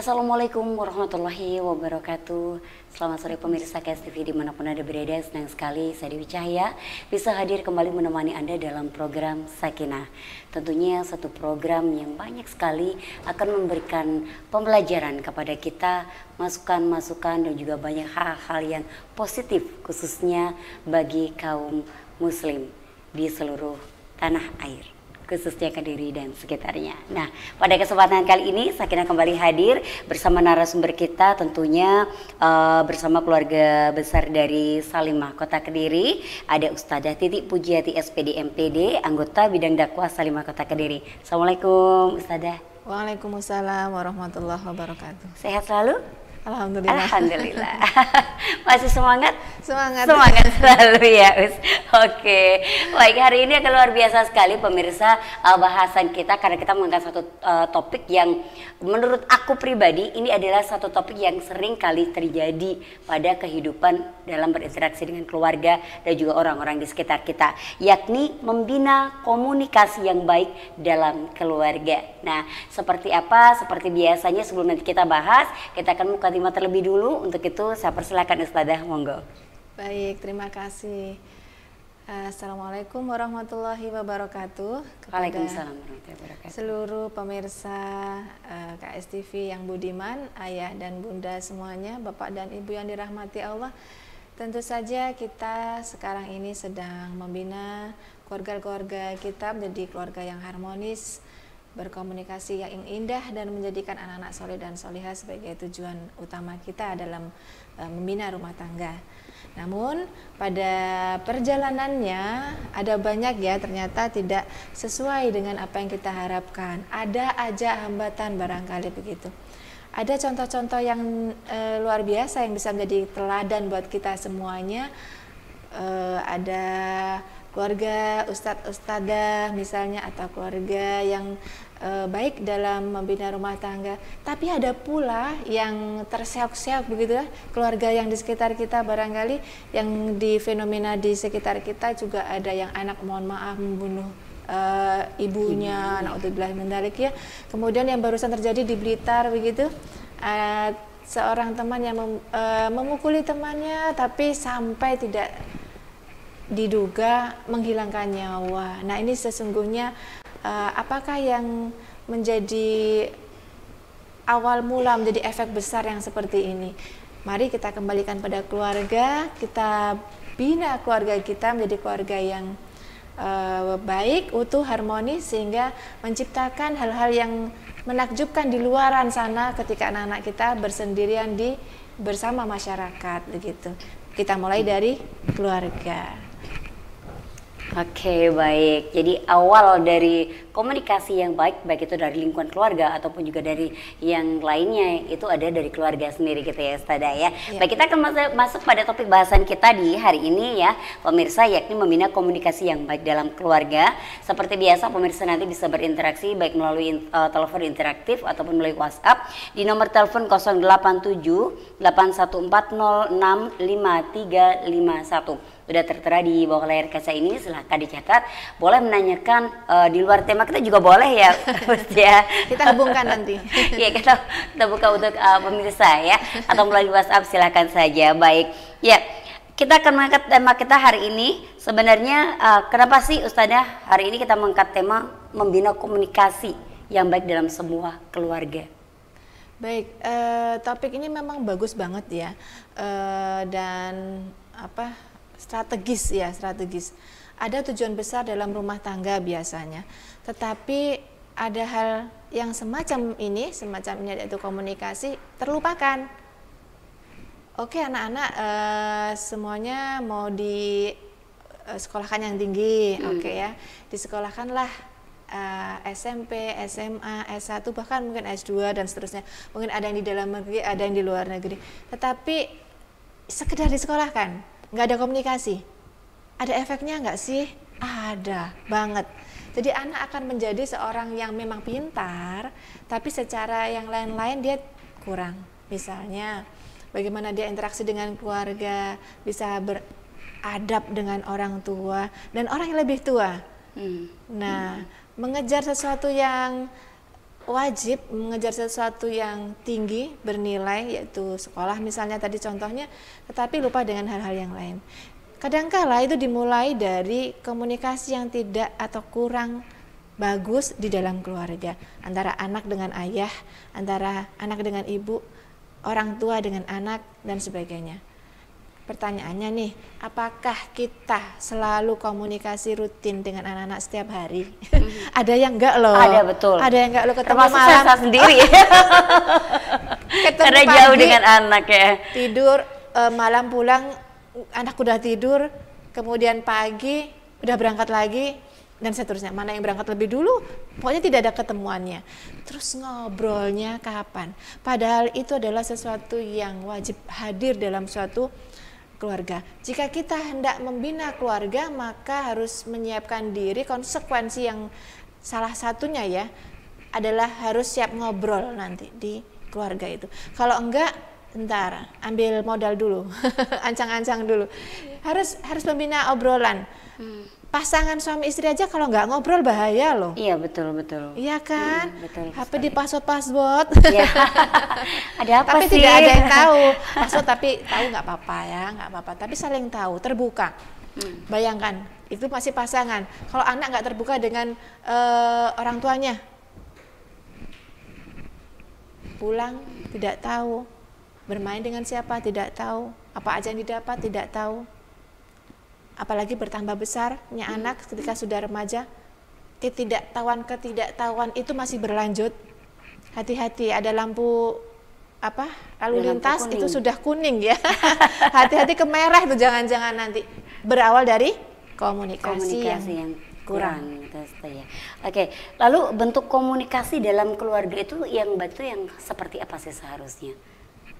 Assalamualaikum warahmatullahi wabarakatuh. Selamat sore pemirsa KS TV dimanapun Anda berada. Senang sekali saya Dewi Cahya bisa hadir kembali menemani Anda dalam program Sakinah. Tentunya satu program yang banyak sekali akan memberikan pembelajaran kepada kita, masukan-masukan dan juga banyak hal-hal yang positif khususnya bagi kaum muslim di seluruh tanah air, khususnya Kediri dan sekitarnya. Nah, pada kesempatan kali ini Sakinah kembali hadir bersama narasumber kita, tentunya bersama keluarga besar dari Salimah Kota Kediri. Ada Ustadzah Titi Pujiati SPD MPD, anggota bidang dakwah Salimah Kota Kediri. Assalamualaikum Ustadzah. Waalaikumsalam warahmatullahi wabarakatuh. Sehat selalu? Alhamdulillah. Alhamdulillah. Masih semangat? Semangat. Semangat selalu ya, Us. Oke. Baik, hari ini akan luar biasa sekali pemirsa bahasan kita, karena kita mengangkat satu topik yang menurut aku pribadi ini adalah satu topik yang sering kali terjadi pada kehidupan dalam berinteraksi dengan keluarga dan juga orang-orang di sekitar kita, yakni membina komunikasi yang baik dalam keluarga. Nah, seperti apa? Seperti biasanya sebelum nanti kita bahas, kita akan mukadimah terlebih dulu. Untuk itu saya persilakan Ustadzah, monggo. Baik, terima kasih. Assalamualaikum warahmatullahi wabarakatuh. Waalaikumsalam warahmatullahi wabarakatuh. Seluruh pemirsa KS TV yang budiman, ayah dan bunda semuanya, bapak dan ibu yang dirahmati Allah. Tentu saja kita sekarang ini sedang membina keluarga-keluarga kita menjadi keluarga yang harmonis, berkomunikasi yang indah, dan menjadikan anak-anak soleh dan solihah sebagai tujuan utama kita dalam membina rumah tangga. Namun pada perjalanannya ada banyak ya, ternyata tidak sesuai dengan apa yang kita harapkan. Ada aja hambatan barangkali begitu. Ada contoh-contoh yang luar biasa yang bisa menjadi teladan buat kita semuanya. Ada keluarga ustadz-ustadzah misalnya, atau keluarga yang baik dalam membina rumah tangga. Tapi ada pula yang terseok-seok begitu ya, keluarga yang di sekitar kita, barangkali yang di fenomena di sekitar kita juga ada yang anak mohon maaf membunuh ibunya, naudzubillah min dzalik ya. Kemudian yang barusan terjadi di Blitar begitu, seorang teman yang memukuli temannya tapi sampai tidak diduga menghilangkan nyawa. Nah, ini sesungguhnya apakah yang menjadi awal mula menjadi efek besar yang seperti ini? Mari kita kembalikan pada keluarga, kita bina keluarga kita menjadi keluarga yang baik, utuh, harmonis, sehingga menciptakan hal-hal yang menakjubkan di luaran sana ketika anak-anak kita bersendirian bersama masyarakat begitu. Kita mulai dari keluarga. Oke, baik. Jadi awal dari komunikasi yang baik itu dari lingkungan keluarga ataupun juga dari yang lainnya, itu ada dari keluarga sendiri gitu ya Ustadzah ya. Baik, kita akan masuk pada topik bahasan kita di hari ini ya pemirsa, yakni membina komunikasi yang baik dalam keluarga. Seperti biasa pemirsa nanti bisa berinteraksi baik melalui telepon interaktif ataupun melalui WhatsApp di nomor telepon 087 8140 65351. Udah tertera di bawah layar kaca ini, silahkan dicatat. Boleh menanyakan di luar tema kita juga boleh ya, ya. Kita hubungkan nanti. Ya, kita buka untuk pemirsa ya, atau melalui WhatsApp silahkan saja. Baik, ya. Kita akan mengangkat tema kita hari ini. Sebenarnya kenapa sih Ustadzah hari ini kita mengangkat tema membina komunikasi yang baik dalam semua keluarga? Baik, topik ini memang bagus banget ya, dan strategis ya, strategis. Ada tujuan besar dalam rumah tangga biasanya, tetapi ada hal yang semacam ini yaitu komunikasi terlupakan. Oke, anak-anak semuanya mau di sekolahkan yang tinggi, oke ya, disekolahkanlah SMP, SMA, S1, bahkan mungkin S2 dan seterusnya. Mungkin ada yang di dalam negeri, ada yang di luar negeri. Tetapi sekedar disekolahkan, nggak ada komunikasi. Ada efeknya nggak sih? Ada banget. Jadi anak akan menjadi seorang yang memang pintar, tapi secara yang lain-lain dia kurang. Misalnya, bagaimana dia interaksi dengan keluarga, bisa beradab dengan orang tua dan orang yang lebih tua. Nah, mengejar sesuatu yang wajib mengejar sesuatu yang tinggi, bernilai, yaitu sekolah misalnya tadi contohnya, tetapi lupa dengan hal-hal yang lain. Kadangkala itu dimulai dari komunikasi yang tidak atau kurang bagus di dalam keluarga, antara anak dengan ayah, antara anak dengan ibu, orang tua dengan anak, dan sebagainya. Pertanyaannya nih, apakah kita selalu komunikasi rutin dengan anak-anak setiap hari? Ada yang enggak loh. Ada, betul. Ada yang enggak lo ketemu Termasuk malam. saya sendiri. Karena pagi, jauh dengan anak ya. Tidur, malam pulang anak udah tidur, kemudian pagi udah berangkat lagi, dan seterusnya. Mana yang berangkat lebih dulu, pokoknya tidak ada ketemuannya. Terus ngobrolnya kapan? Padahal itu adalah sesuatu yang wajib hadir dalam suatu keluarga. Jika kita hendak membina keluarga, maka harus menyiapkan diri. Konsekuensi yang salah satunya ya adalah harus siap ngobrol nanti di keluarga itu. Kalau enggak, ntar ambil modal dulu, ancang-ancang dulu. Harus membina obrolan. Pasangan suami istri aja kalau nggak ngobrol bahaya loh. Iya, betul. Iya kan? Betul HP sekali. di password. Ya. Ada apa Tapi sih? tidak ada yang tahu. Password tapi tahu nggak apa-apa ya, nggak apa-apa. Tapi saling tahu, terbuka. Bayangkan, itu masih pasangan. Kalau anak nggak terbuka dengan orang tuanya, pulang tidak tahu, bermain dengan siapa tidak tahu, apa aja yang didapat tidak tahu. Apalagi bertambah besarnya anak ketika sudah remaja, ketidaktahuan itu masih berlanjut. Hati-hati, ada lampu lalu lintas kuning. itu sudah kuning ya. Hati-hati ke merah itu, jangan-jangan nanti berawal dari komunikasi yang kurang. Ya. Oke, lalu bentuk komunikasi dalam keluarga itu yang seperti apa sih seharusnya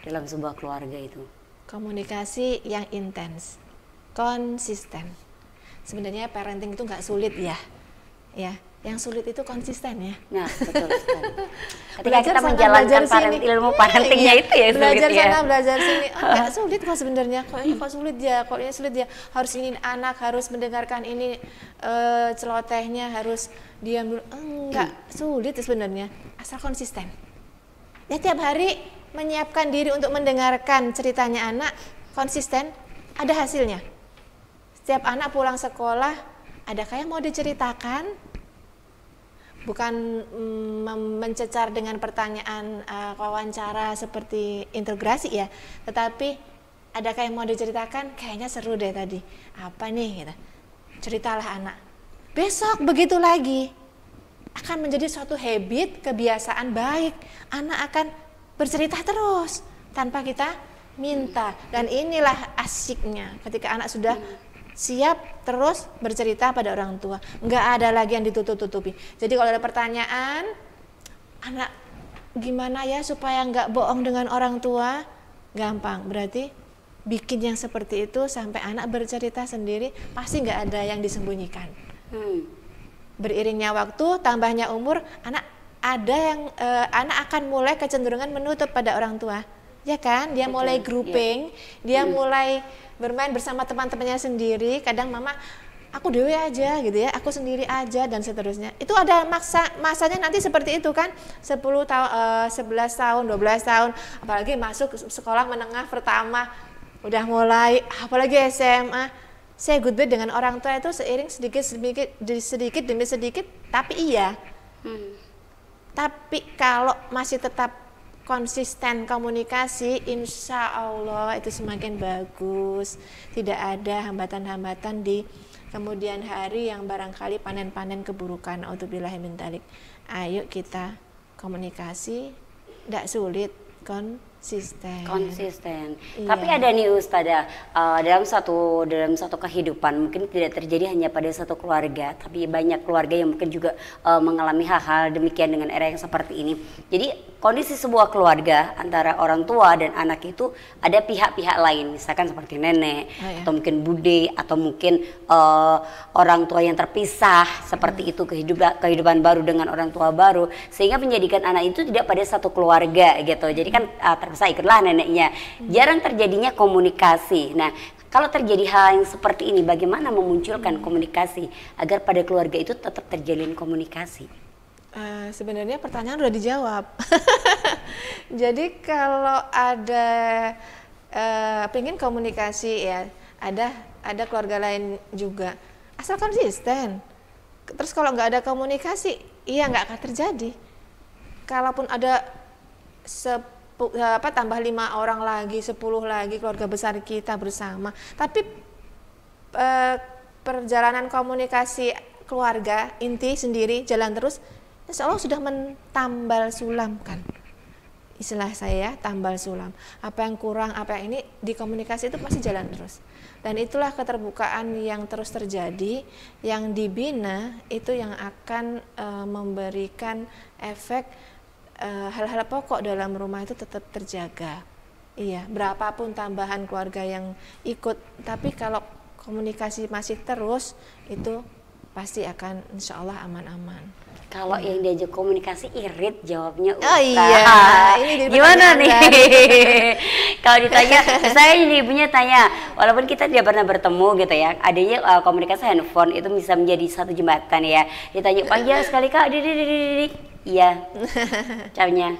dalam sebuah keluarga itu? Komunikasi yang intens, konsisten. Sebenarnya parenting itu nggak sulit ya. Yang sulit itu konsisten ya. Nah, betul sekali. Ketika Belajar kita sana, menjalankan belajar sini. ilmu parentingnya itu ya belajar sulit ya. sana, belajar sini. Nggak sulit kok sebenarnya. Kok sulit ya. Harus ini anak harus mendengarkan ini celotehnya, harus diam dulu. Enggak sulit sebenarnya. Asal konsisten. Ya tiap hari menyiapkan diri untuk mendengarkan ceritanya anak, konsisten, ada hasilnya. Setiap anak pulang sekolah, adakah yang mau diceritakan? Bukan mencecar dengan pertanyaan wawancara seperti integrasi ya, tetapi adakah yang mau diceritakan? Kayaknya seru deh tadi. Apa nih? Gitu. Ceritalah anak. Besok begitu lagi. Akan menjadi suatu habit, kebiasaan baik. Anak akan bercerita terus tanpa kita minta. Dan inilah asyiknya ketika anak sudah siap terus bercerita pada orang tua, nggak ada lagi yang ditutup-tutupi. Jadi kalau ada pertanyaan, anak gimana ya supaya nggak bohong dengan orang tua, gampang. Berarti bikin yang seperti itu sampai anak bercerita sendiri, pasti nggak ada yang disembunyikan. Beriringnya waktu, tambahnya umur, anak akan mulai kecenderungan menutup pada orang tua, ya kan? Dia mulai grouping, dia mulai bermain bersama teman-temannya sendiri. Kadang mama, aku dewe aja gitu ya, aku sendiri aja, dan seterusnya. Itu ada masanya nanti seperti itu kan, 10 tahun, 11 tahun, 12 tahun, apalagi masuk sekolah menengah pertama, udah mulai, apalagi SMA, say goodbye dengan orang tua itu seiring sedikit demi sedikit, tapi iya. Tapi kalau masih tetap konsisten komunikasi, insya Allah itu semakin bagus. Tidak ada hambatan-hambatan di kemudian hari yang barangkali panen-panen keburukan. Auzubillahi min dzalik. Ayo kita komunikasi, tidak sulit, konsisten. Iya. Tapi ada nih Ustazah, dalam satu kehidupan mungkin tidak terjadi hanya pada satu keluarga, tapi banyak keluarga yang mungkin juga mengalami hal-hal demikian dengan era yang seperti ini. Jadi kondisi sebuah keluarga antara orang tua dan anak itu ada pihak-pihak lain, misalkan seperti nenek, atau mungkin bude, atau mungkin orang tua yang terpisah seperti itu, kehidupan baru dengan orang tua baru, sehingga menjadikan anak itu tidak pada satu keluarga gitu. Jadi kan terpisah, ikutlah neneknya. Jarang terjadinya komunikasi. Nah, kalau terjadi hal yang seperti ini, bagaimana memunculkan komunikasi agar pada keluarga itu tetap terjalin komunikasi? Sebenarnya pertanyaan udah dijawab. Jadi kalau ada pengen komunikasi ya, ada keluarga lain juga, asal konsisten. Terus kalau nggak ada komunikasi, iya nggak akan terjadi. Kalaupun ada tambah 5 orang lagi, 10 lagi keluarga besar kita bersama, tapi perjalanan komunikasi keluarga inti sendiri jalan terus, insya Allah sudah mentambal sulam kan, istilah saya tambal sulam. Apa yang kurang, apa yang ini di komunikasi itu pasti jalan terus. Dan itulah keterbukaan yang terus terjadi, yang dibina itu yang akan memberikan efek hal-hal pokok dalam rumah itu tetap terjaga. Iya, berapapun tambahan keluarga yang ikut, tapi kalau komunikasi masih terus itu pasti akan insya Allah aman-aman. Kalau yang diajak komunikasi irit jawabnya oh iya, ini gimana nih? Kalau ditanya, saya ini ibunya tanya, walaupun kita tidak pernah bertemu gitu ya, adanya komunikasi handphone itu bisa menjadi satu jembatan ya. Ditanya, Pak ya sekali Kak, iya, caranya.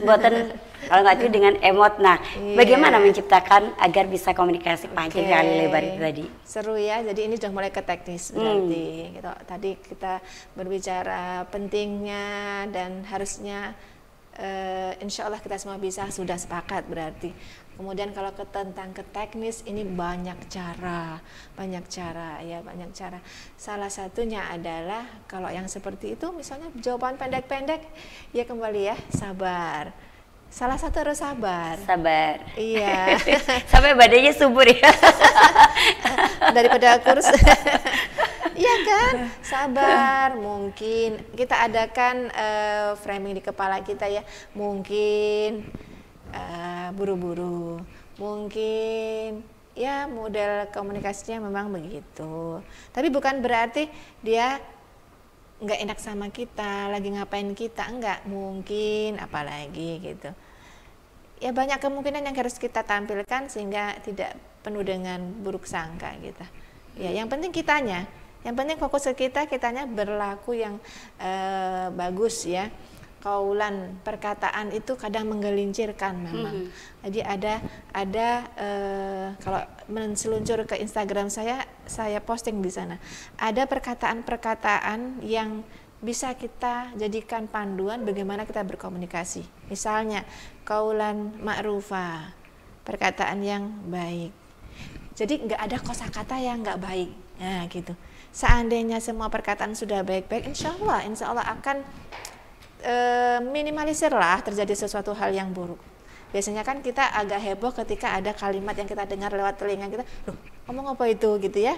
Buatan kalau nggak itu dengan emot. Nah, bagaimana menciptakan agar bisa komunikasi panjang kali lebar itu tadi? Seru ya. Jadi ini sudah mulai ke teknis berarti. Gitu. Tadi kita berbicara pentingnya dan harusnya insya Allah kita semua bisa sudah sepakat berarti. Kemudian kalau tentang ke teknis ini banyak cara. Salah satunya adalah kalau yang seperti itu misalnya jawaban pendek-pendek ya kembali ya sabar. Salah satu harus sabar. Sabar. Iya. Sampai badannya subur ya. Daripada kurus. Iya kan? Sabar. Mungkin kita adakan framing di kepala kita ya. Mungkin buru-buru, mungkin ya model komunikasinya memang begitu, tapi bukan berarti dia nggak enak sama kita, lagi ngapain kita, enggak, mungkin apalagi gitu ya, banyak kemungkinan yang harus kita tampilkan sehingga tidak penuh dengan buruk sangka gitu ya. Yang penting kitanya, yang penting fokus ke kitanya berlaku yang bagus ya. Kaulan perkataan itu kadang menggelincirkan memang. Jadi ada kalau menseluncur ke Instagram saya posting di sana. Ada perkataan-perkataan yang bisa kita jadikan panduan bagaimana kita berkomunikasi. Misalnya kaulan ma'rufah, perkataan yang baik. Jadi nggak ada kosakata yang nggak baik. Nah gitu. Seandainya semua perkataan sudah baik-baik, insya Allah akan minimalisir lah terjadi sesuatu hal yang buruk. Biasanya kan kita agak heboh ketika ada kalimat yang kita dengar lewat telinga kita, loh ngomong apa itu gitu ya,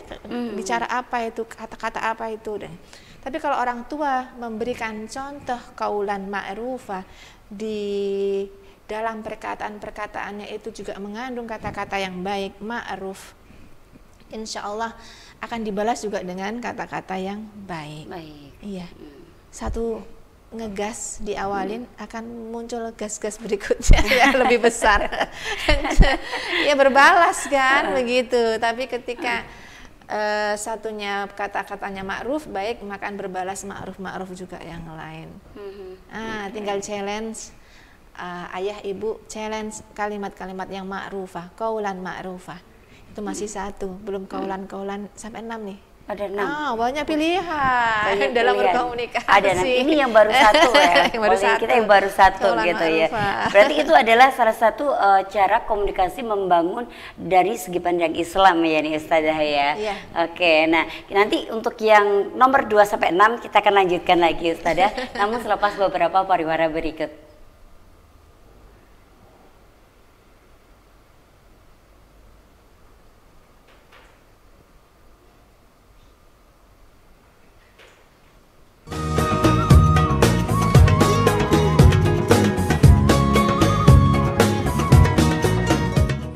bicara apa itu, kata-kata apa itu. Tapi kalau orang tua memberikan contoh kaulan ma'rufah, di dalam perkataan-perkataannya itu juga mengandung kata-kata yang baik, ma'ruf, insya Allah akan dibalas juga dengan kata-kata yang baik. Iya. Satu ngegas diawalin akan muncul gas-gas berikutnya yang lebih besar. Ya berbalas kan begitu. Tapi ketika satunya kata-katanya ma'ruf baik, maka berbalas ma'ruf juga yang lain. Tinggal challenge ayah ibu, challenge kalimat-kalimat yang ma'rufah, kaulan ma'rufah. Itu masih satu, belum kaulan sampai 6 nih. Ada 6. Banyak pilihan dalam berkomunikasi. Ada 6. Ini yang baru satu ya. Kita yang baru satu gitu ya. Berarti itu adalah salah satu cara komunikasi membangun dari segi pandang Islam ya nih Ustazah ya. Iya. Oke, nah nanti untuk yang nomor 2 sampai 6 kita akan lanjutkan lagi Ustazah. Namun selepas beberapa pariwara berikut.